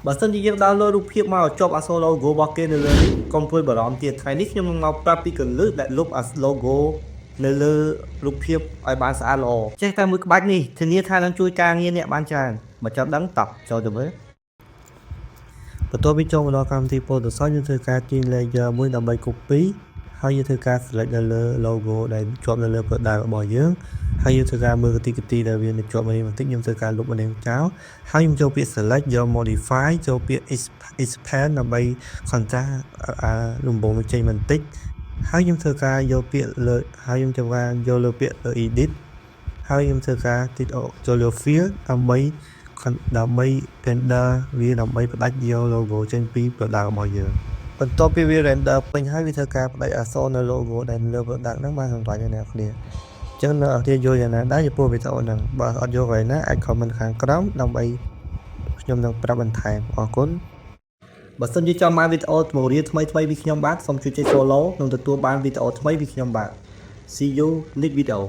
បើសិនជាយើងដោនឡូតរូបភាពមកជាប់អាសូ logo របស់គេនៅលើនេះកុំព្រួយបារម្ភទៀតថ្ងៃនេះខ្ញុំនឹងមកប្រាប់ពីកលឹះដែលលុបអា logo នៅលើរូបភាពឲ្យបានស្អាតល្អចេះតែមួយក្បាច់នេះធានាថានឹងជួយការងារអ្នកបានច្រើនមកចាប់ដឹងតោះចូលទៅមើលបន្ទាប់ពីចូលមកដល់កម្មវិធី Photoshop យើងធ្វើការទាញ layer មួយដើម្បី copy ហើយយើងធ្វើការ select នៅលើ logo ដែលជាប់នៅលើ product របស់យើងហើយយើងធ្វើការមើលទីដែលវានៅជាប់នេះបន្តិចខ្ញុំធ្វើការលុបនេះចោលហើយខ្ញុំចូលពាក្យ select យក modify ចូលពាក្យ expand ដើម្បី contrast លំបងចេញបន្តិចហើយខ្ញុំធ្វើការយកពាក្យលើហើយខ្ញុំធ្វើការយកលើពាក្យ edit ហើយខ្ញុំធ្វើការតិចចូលលើ fill ដើម្បី render វាដើម្បីផ្ដាច់យក logo ចេញពី product របស់យើងបន្ទាប់ពីវា render ពេញហើយវាធ្វើការផ្ដាច់អក្សរនៅ logo ដែលលើ product ហ្នឹងបានសម្រេចហើយអ្នកគ្នាចឹងនៅអរគុណយល់យ៉ាងណាដែរចំពោះវីដេអូហ្នឹងបើអត់យល់អ្វីណាអាច comment ខាងក្រោមដើម្បីខ្ញុំនឹងប្រាប់បន្ថែមអរគុណបើសិនជាចង់បានវីដេអូថ្មីពីខ្ញុំបាទសូមជួយចុច follow និងទទួលបានវីដេអូថ្មីពីខ្ញុំបាទ See you next video